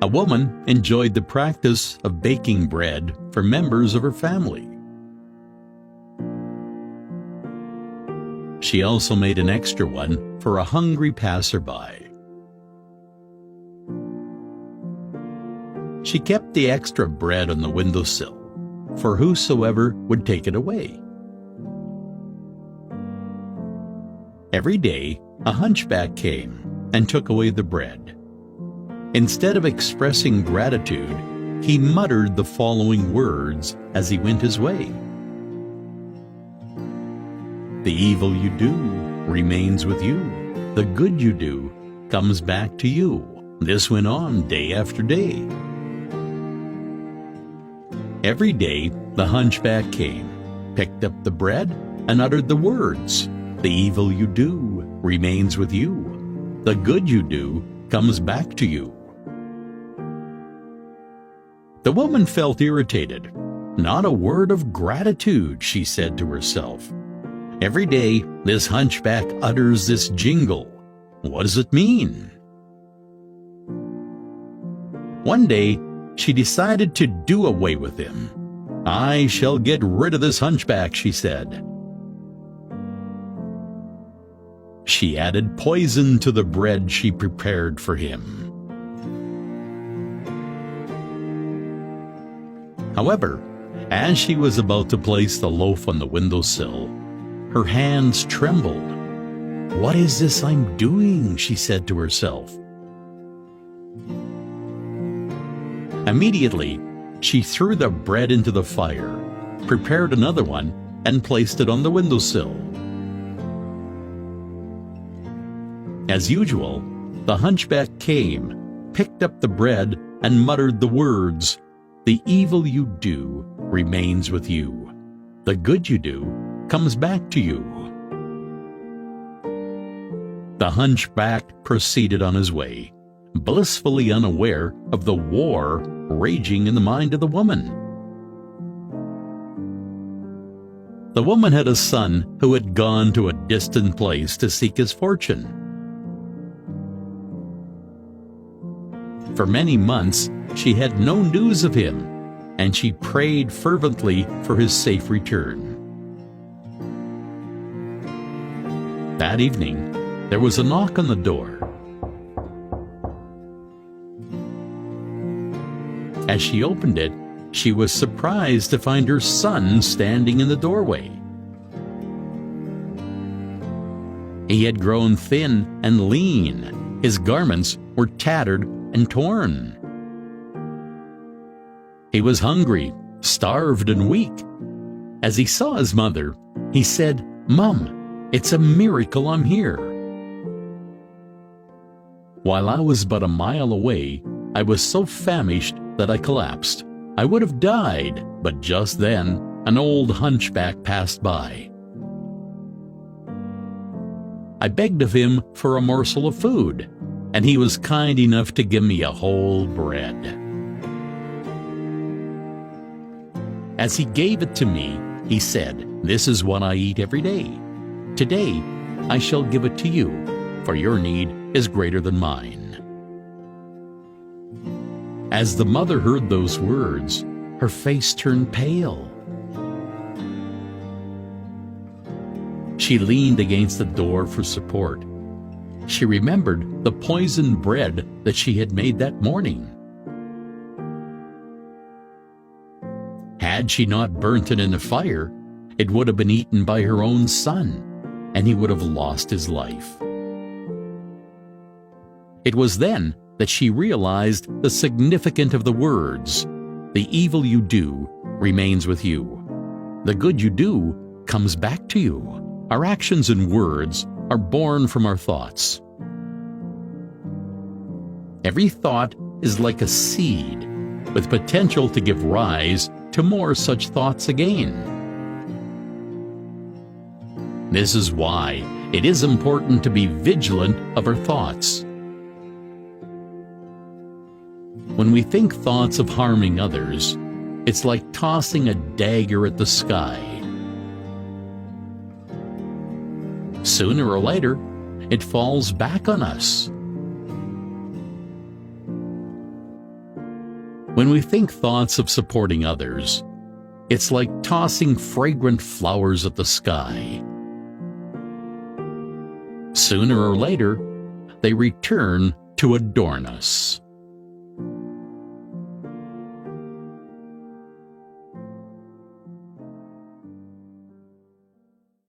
A woman enjoyed the practice of baking bread for members of her family. She also made an extra one for a hungry passerby. She kept the extra bread on the windowsill for whosoever would take it away. Every day, a hunchback came and took away the bread. Instead of expressing gratitude, he muttered the following words as he went his way. "The evil you do remains with you. The good you do comes back to you." This went on day after day. Every day, the hunchback came, picked up the bread, and uttered the words, "The evil you do remains with you. The good you do comes back to you." The woman felt irritated. "Not a word of gratitude," she said to herself. "Every day, this hunchback utters this jingle. What does it mean?" One day, she decided to do away with him. "I shall get rid of this hunchback," she said. She added poison to the bread she prepared for him. However, as she was about to place the loaf on the windowsill, her hands trembled. "What is this I'm doing?" she said to herself. Immediately, she threw the bread into the fire, prepared another one, and placed it on the windowsill. As usual, the hunchback came, picked up the bread, and muttered the words, "The evil you do remains with you. The good you do comes back to you." The hunchback proceeded on his way, blissfully unaware of the war raging in the mind of the woman. The woman had a son who had gone to a distant place to seek his fortune. For many months, she had no news of him, and she prayed fervently for his safe return. That evening, there was a knock on the door. As she opened it, she was surprised to find her son standing in the doorway. He had grown thin and lean. His garments were tattered and torn. He was hungry, starved, and weak. As he saw his mother, he said, "Mom, it's a miracle I'm here." While I was but a mile away, I was so famished that I collapsed. I would have died, but just then, an old hunchback passed by. I begged of him for a morsel of food, and he was kind enough to give me a whole bread. As he gave it to me, he said, "This is what I eat every day. Today, I shall give it to you, for your need is greater than mine." As the mother heard those words, her face turned pale. She leaned against the door for support. She remembered the poisoned bread that she had made that morning. Had she not burnt it in the fire, it would have been eaten by her own son, and he would have lost his life. It was then that she realized the significance of the words, "The evil you do remains with you. The good you do comes back to you." Our actions and words are born from our thoughts. Every thought is like a seed, with potential to give rise to more such thoughts again. This is why it is important to be vigilant of our thoughts. When we think thoughts of harming others, it's like tossing a dagger at the sky. Sooner or later, it falls back on us. When we think thoughts of supporting others, it's like tossing fragrant flowers at the sky. Sooner or later, they return to adorn us.